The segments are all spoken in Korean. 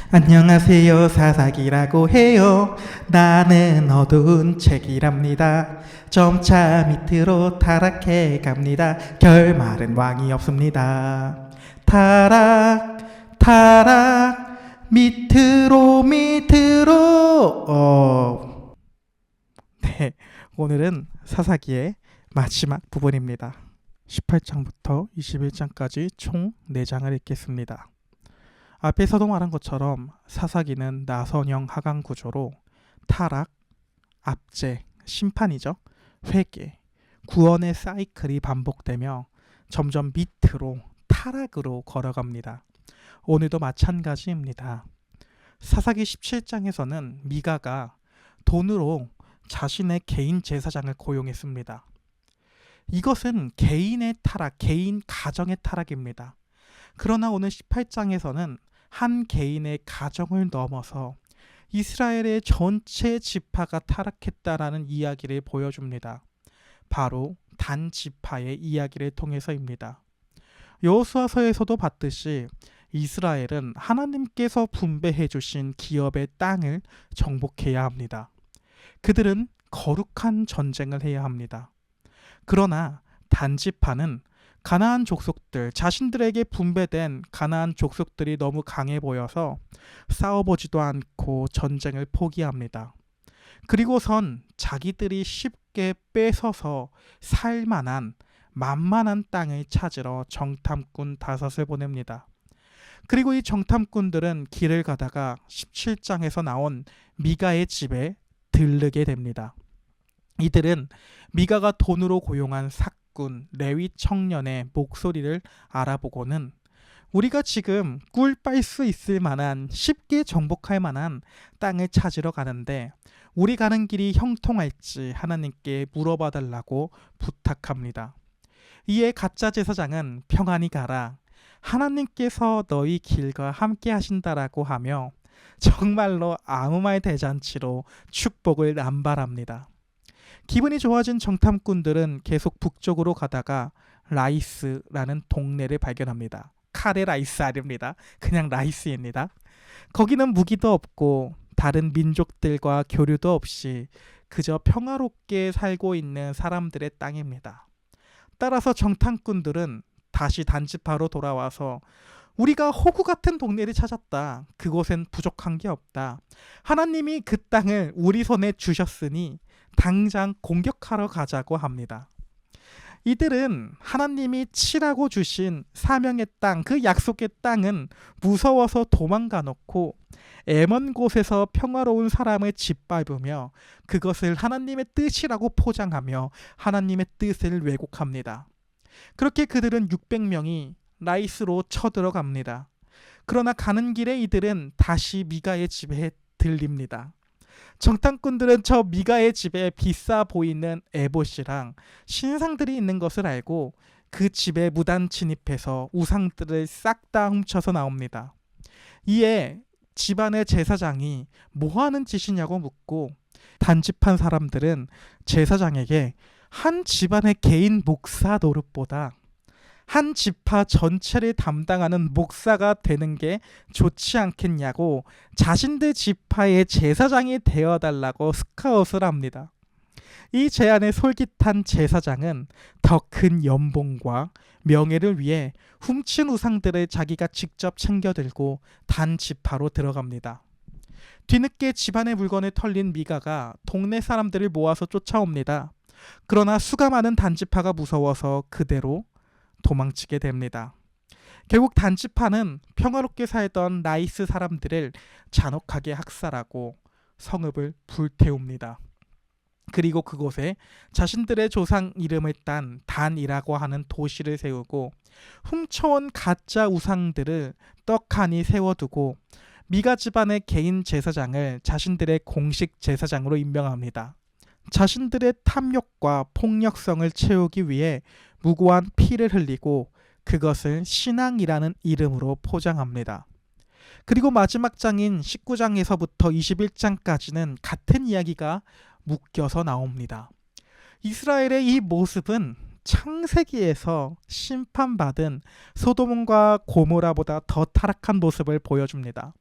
안녕하세요, 사사기라고 해요. 나는 어두운 책이랍니다. 점차 밑으로 타락해 갑니다. 결말은 왕이 없습니다. 타락, 타락, 밑으로, 밑으로. 네, 오늘은 사사기의 마지막 부분입니다. 18장부터 21장까지 총 4장을 읽겠습니다. 앞에서도 말한 것처럼 사사기는 나선형 하강 구조로 타락, 압제, 심판이죠. 회개, 구원의 사이클이 반복되며 점점 밑으로 타락으로 걸어갑니다. 오늘도 마찬가지입니다. 사사기 17장에서는 미가가 돈으로 자신의 개인 제사장을 고용했습니다. 이것은 개인의 타락, 개인 가정의 타락입니다. 그러나 오늘 18장에서는 한 개인의 가정을 넘어서 이스라엘의 전체 지파가 타락했다라는 이야기를 보여줍니다. 바로 단 지파의 이야기를 통해서입니다. 여호수아서에서도 봤듯이 이스라엘은 하나님께서 분배해 주신 기업의 땅을 정복해야 합니다. 그들은 거룩한 전쟁을 해야 합니다. 그러나 단지파는 가나안 족속들, 자신들에게 분배된 가나안 족속들이 너무 강해 보여서 싸워보지도 않고 전쟁을 포기합니다. 그리고선 자기들이 쉽게 뺏어서 살만한 만만한 땅을 찾으러 정탐꾼 5을 보냅니다. 그리고 이 정탐꾼들은 길을 가다가 17장에서 나온 미가의 집에 들르게 됩니다. 이들은 미가가 돈으로 고용한 삭군, 레위 청년의 목소리를 알아보고는 우리가 지금 꿀 빨 수 있을 만한, 쉽게 정복할 만한 땅을 찾으러 가는데 우리 가는 길이 형통할지 하나님께 물어봐 달라고 부탁합니다. 이에 가짜 제사장은 평안히 가라, 하나님께서 너희 길과 함께 하신다라고 하며 정말로 아무 말 대잔치로 축복을 남발합니다. 기분이 좋아진 정탐꾼들은 계속 북쪽으로 가다가 라이스라는 동네를 발견합니다. 카레 라이스 아닙니다. 그냥 라이스입니다. 거기는 무기도 없고 다른 민족들과 교류도 없이 그저 평화롭게 살고 있는 사람들의 땅입니다. 따라서 정탐꾼들은 다시 단지파로 돌아와서 우리가 호구 같은 동네를 찾았다. 그곳엔 부족한 게 없다. 하나님이 그 땅을 우리 손에 주셨으니 당장 공격하러 가자고 합니다. 이들은 하나님이 치라고 주신 사명의 땅, 그 약속의 땅은 무서워서 도망가 놓고 애먼 곳에서 평화로운 사람을 짓밟으며 그것을 하나님의 뜻이라고 포장하며 하나님의 뜻을 왜곡합니다. 그렇게 그들은 600명이 라이스로 쳐들어갑니다. 그러나 가는 길에 이들은 다시 미가의 집에 들립니다. 정탐꾼들은 저 미가의 집에 비싸 보이는 에봇이랑 신상들이 있는 것을 알고 그 집에 무단 침입해서 우상들을 싹 다 훔쳐서 나옵니다. 이에 집안의 제사장이 뭐하는 짓이냐고 묻고 단집한 사람들은 제사장에게 한 집안의 개인 목사 노릇보다 한 지파 전체를 담당하는 목사가 되는 게 좋지 않겠냐고 자신들 지파의 제사장이 되어달라고 스카웃을 합니다. 이 제안에 솔깃한 제사장은 더 큰 연봉과 명예를 위해 훔친 우상들을 자기가 직접 챙겨들고 단 지파로 들어갑니다. 뒤늦게 집안의 물건을 털린 미가가 동네 사람들을 모아서 쫓아옵니다. 그러나 수가 많은 단지파가 무서워서 그대로 도망치게 됩니다. 결국 단지파는 평화롭게 살던 라이스 사람들을 잔혹하게 학살하고 성읍을 불태웁니다. 그리고 그곳에 자신들의 조상 이름을 딴 단이라고 하는 도시를 세우고 훔쳐온 가짜 우상들을 떡하니 세워두고 미가 집안의 개인 제사장을 자신들의 공식 제사장으로 임명합니다. 자신들의 탐욕과 폭력성을 채우기 위해 무고한 피를 흘리고 그것을 신앙이라는 이름으로 포장합니다. 그리고 마지막 장인 19장에서부터 21장까지는 같은 이야기가 묶여서 나옵니다. 이스라엘의 이 모습은 창세기에서 심판받은 소돔과 고모라보다 더 타락한 모습을 보여줍니다.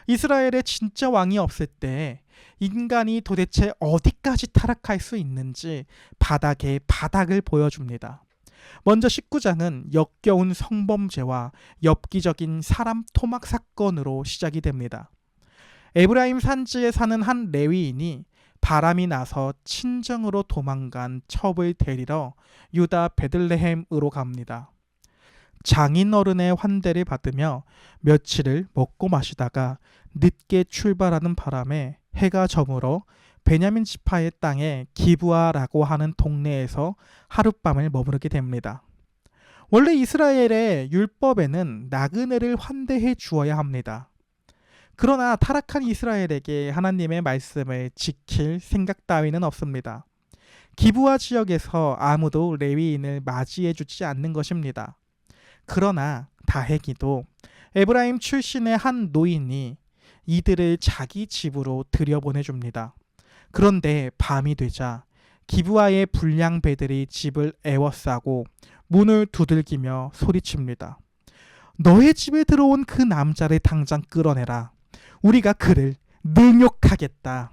이스라엘에 진짜 왕이 없을 때 인간이 도대체 어디까지 타락할 수 있는지 바닥의 바닥을 보여줍니다. 먼저 19장은 역겨운 성범죄와 엽기적인 사람 토막 사건으로 시작이 됩니다. 에브라임 산지에 사는 한 레위인이 바람이 나서 친정으로 도망간 첩을 데리러 유다 베들레헴으로 갑니다. 장인어른의 환대를 받으며 며칠을 먹고 마시다가 늦게 출발하는 바람에 해가 저물어 베냐민 지파의 땅에 기브아라고 하는 동네에서 하룻밤을 머무르게 됩니다. 원래 이스라엘의 율법에는 나그네를 환대해 주어야 합니다. 그러나 타락한 이스라엘에게 하나님의 말씀을 지킬 생각 따위는 없습니다. 기브아 지역에서 아무도 레위인을 맞이해 주지 않는 것입니다. 그러나 다행히도 에브라임 출신의 한 노인이 이들을 자기 집으로 들여보내줍니다. 그런데 밤이 되자 기브아의 불량배들이 집을 에워싸고 문을 두들기며 소리칩니다. 너의 집에 들어온 그 남자를 당장 끌어내라. 우리가 그를 능욕하겠다.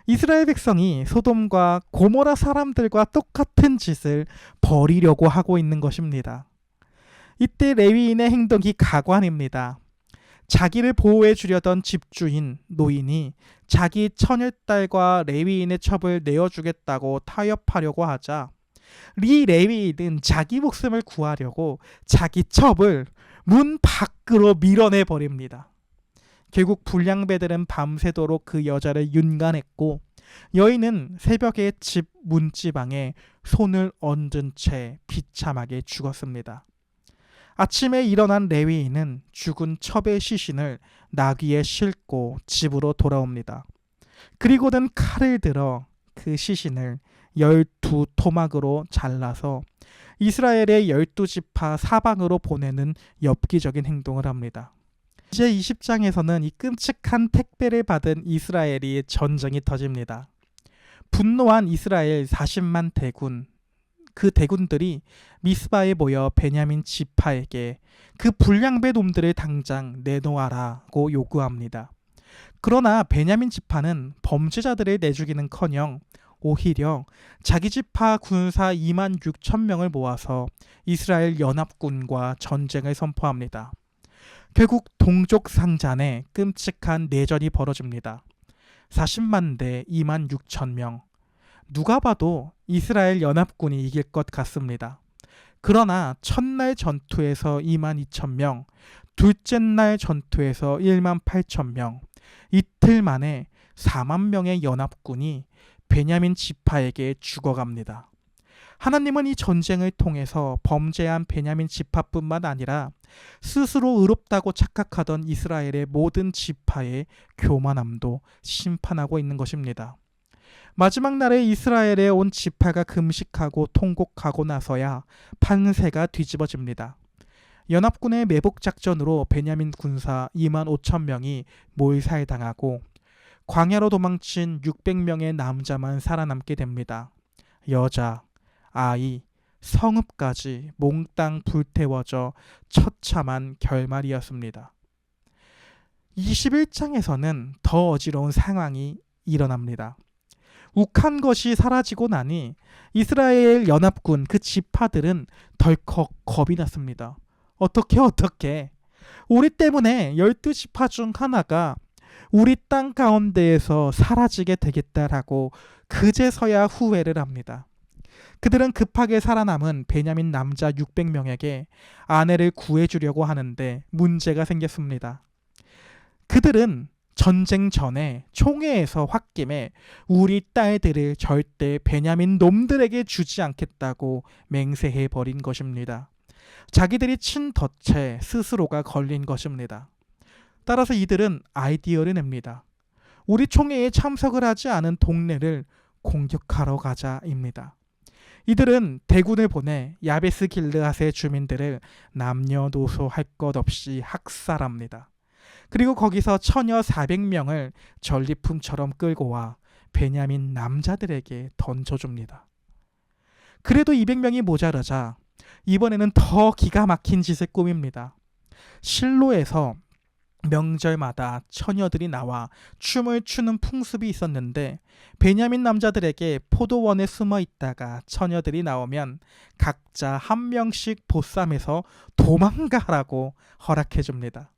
이스라엘 백성이 소돔과 고모라 사람들과 똑같은 짓을 벌이려고 하고 있는 것입니다. 이때 레위인의 행동이 가관입니다. 자기를 보호해 주려던 집주인 노인이 자기 처녀딸과 레위인의 첩을 내어주겠다고 타협하려고 하자 이 레위인은 자기 목숨을 구하려고 자기 첩을 문 밖으로 밀어내 버립니다. 결국 불량배들은 밤새도록 그 여자를 윤간했고 여인은 새벽에 집 문지방에 손을 얹은 채 비참하게 죽었습니다. 아침에 일어난 레위인은 죽은 첩의 시신을 나귀에 싣고 집으로 돌아옵니다. 그리고는 칼을 들어 그 시신을 12토막으로 잘라서 이스라엘의 12지파 사방으로 보내는 엽기적인 행동을 합니다. 이제 20장에서는 이 끔찍한 택배를 받은 이스라엘이 전쟁이 터집니다. 분노한 이스라엘 40만 대군, 그 대군들이 미스바에 모여 베냐민 지파에게 그 불량배 놈들을 당장 내놓아라고 요구합니다. 그러나 베냐민 지파는 범죄자들을 내주기는커녕 오히려 자기 지파 군사 2만 6천 명을 모아서 이스라엘 연합군과 전쟁을 선포합니다. 결국 동족 상잔에 끔찍한 내전이 벌어집니다. 40만 대 2만 6천 명. 누가 봐도 이스라엘 연합군이 이길 것 같습니다. 그러나 첫날 전투에서 2만 2천 명, 둘째 날 전투에서 1만 8천 명, 이틀 만에 4만 명의 연합군이 베냐민 지파에게 죽어갑니다. 하나님은 이 전쟁을 통해서 범죄한 베냐민 지파뿐만 아니라 스스로 의롭다고 착각하던 이스라엘의 모든 지파의 교만함도 심판하고 있는 것입니다. 마지막 날에 이스라엘에 온 지파가 금식하고 통곡하고 나서야 판세가 뒤집어집니다. 연합군의 매복 작전으로 베냐민 군사 2만 5천 명이 몰살당하고 광야로 도망친 600명의 남자만 살아남게 됩니다. 여자, 아이, 성읍까지 몽땅 불태워져 처참한 결말이었습니다. 21장에서는 더 어지러운 상황이 일어납니다. 욱한 것이 사라지고 나니 이스라엘 연합군 그 지파들은 덜컥 겁이 났습니다. 어떻게 우리 때문에 12지파 중 하나가 우리 땅 가운데에서 사라지게 되겠다라고 그제서야 후회를 합니다. 그들은 급하게 살아남은 베냐민 남자 600명에게 아내를 구해주려고 하는데 문제가 생겼습니다. 그들은 전쟁 전에 총회에서 홧김에 우리 딸들을 절대 베냐민 놈들에게 주지 않겠다고 맹세해 버린 것입니다. 자기들이 친 덫에 스스로가 걸린 것입니다. 따라서 이들은 아이디어를 냅니다. 우리 총회에 참석을 하지 않은 동네를 공격하러 가자입니다. 이들은 대군을 보내 야베스 길르앗의 주민들을 남녀노소 할 것 없이 학살합니다. 그리고 거기서 처녀 400명을 전리품처럼 끌고 와 베냐민 남자들에게 던져줍니다. 그래도 200명이 모자라자 이번에는 더 기가 막힌 짓을 꾸밉니다. 실로에서 명절마다 처녀들이 나와 춤을 추는 풍습이 있었는데 베냐민 남자들에게 포도원에 숨어 있다가 처녀들이 나오면 각자 한 명씩 보쌈해서 도망가라고 허락해 줍니다.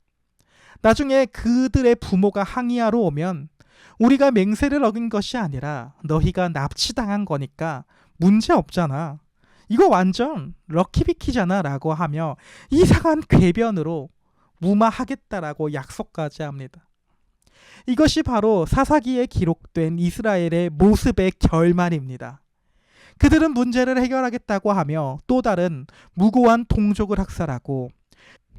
나중에 그들의 부모가 항의하러 오면 우리가 맹세를 어긴 것이 아니라 너희가 납치당한 거니까 문제 없잖아. 이거 완전 럭키비키잖아 라고 하며 이상한 궤변으로 무마하겠다라고 약속까지 합니다. 이것이 바로 사사기에 기록된 이스라엘의 모습의 결말입니다. 그들은 문제를 해결하겠다고 하며 또 다른 무고한 동족을 학살하고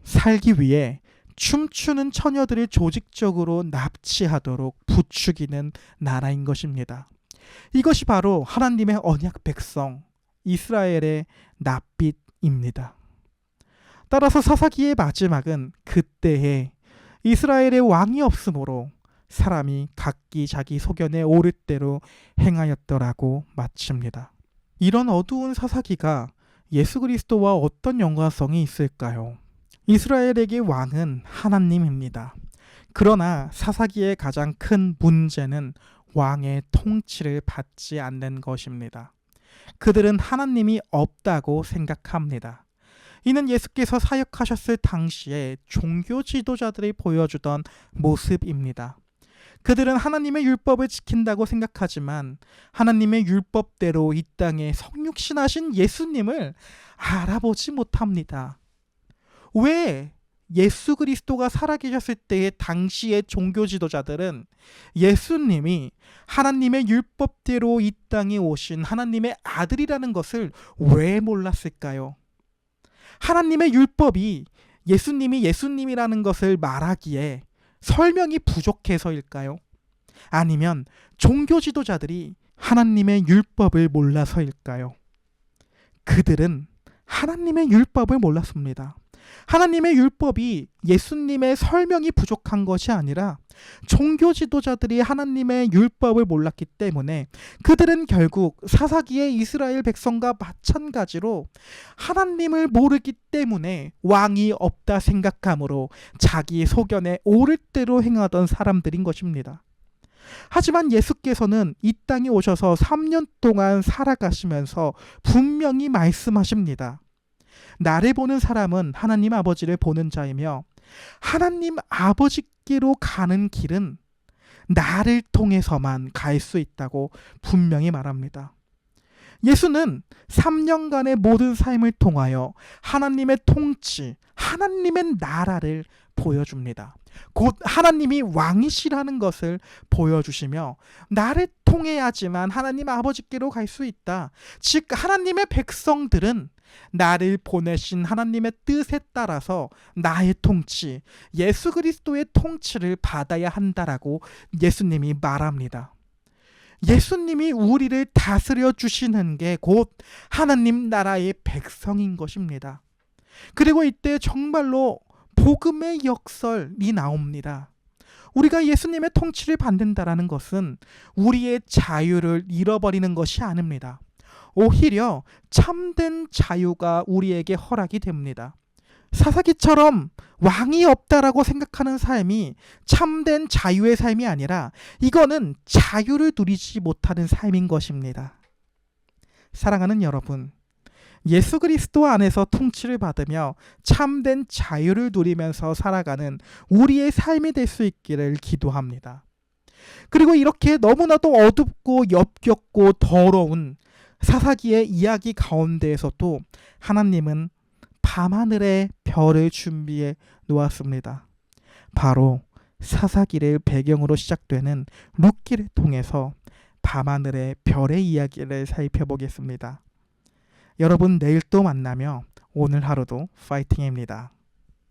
살기 위해 춤추는 처녀들을 조직적으로 납치하도록 부추기는 나라인 것입니다. 이것이 바로 하나님의 언약 백성 이스라엘의 낯빛입니다. 따라서 사사기의 마지막은 그때에 이스라엘의 왕이 없으므로 사람이 각기 자기 소견에 오를 대로 행하였더라고 마칩니다. 이런 어두운 사사기가 예수 그리스도와 어떤 연관성이 있을까요? 이스라엘에게 왕은 하나님입니다. 그러나 사사기의 가장 큰 문제는 왕의 통치를 받지 않는 것입니다. 그들은 하나님이 없다고 생각합니다. 이는 예수께서 사역하셨을 당시에 종교 지도자들이 보여주던 모습입니다. 그들은 하나님의 율법을 지킨다고 생각하지만 하나님의 율법대로 이 땅에 성육신하신 예수님을 알아보지 못합니다. 왜 예수 그리스도가 살아계셨을 때의 당시의 종교 지도자들은 예수님이 하나님의 율법대로 이 땅에 오신 하나님의 아들이라는 것을 왜 몰랐을까요? 하나님의 율법이 예수님이 예수님이라는 것을 말하기에 설명이 부족해서일까요? 아니면 종교 지도자들이 하나님의 율법을 몰라서일까요? 그들은 하나님의 율법을 몰랐습니다. 하나님의 율법이 예수님의 설명이 부족한 것이 아니라 종교 지도자들이 하나님의 율법을 몰랐기 때문에 그들은 결국 사사기의 이스라엘 백성과 마찬가지로 하나님을 모르기 때문에 왕이 없다 생각함으로 자기 소견에 오를 대로 행하던 사람들인 것입니다. 하지만 예수께서는 이 땅에 오셔서 3년 동안 살아가시면서 분명히 말씀하십니다. 나를 보는 사람은 하나님 아버지를 보는 자이며 하나님 아버지께로 가는 길은 나를 통해서만 갈 수 있다고 분명히 말합니다. 예수는 3년간의 모든 삶을 통하여 하나님의 통치, 하나님의 나라를 보여줍니다. 곧 하나님이 왕이시라는 것을 보여주시며 나를 통해야지만 하나님 아버지께로 갈 수 있다. 즉 하나님의 백성들은 나를 보내신 하나님의 뜻에 따라서 나의 통치, 예수 그리스도의 통치를 받아야 한다라고 예수님이 말합니다. 예수님이 우리를 다스려 주시는 게 곧 하나님 나라의 백성인 것입니다. 그리고 이때 정말로 복음의 역설이 나옵니다. 우리가 예수님의 통치를 받는다라는 것은 우리의 자유를 잃어버리는 것이 아닙니다. 오히려 참된 자유가 우리에게 허락이 됩니다. 사사기처럼 왕이 없다라고 생각하는 삶이 참된 자유의 삶이 아니라 이거는 자유를 누리지 못하는 삶인 것입니다. 사랑하는 여러분, 예수 그리스도 안에서 통치를 받으며 참된 자유를 누리면서 살아가는 우리의 삶이 될 수 있기를 기도합니다. 그리고 이렇게 너무나도 어둡고 역겹고 더러운 사사기의 이야기 가운데에서도 하나님은 밤하늘에 별을 준비해 놓았습니다. 바로 사사기를 배경으로 시작되는 룻기를 통해서 밤하늘의 별의 이야기를 살펴보겠습니다. 여러분 내일 또 만나며 오늘 하루도 파이팅입니다.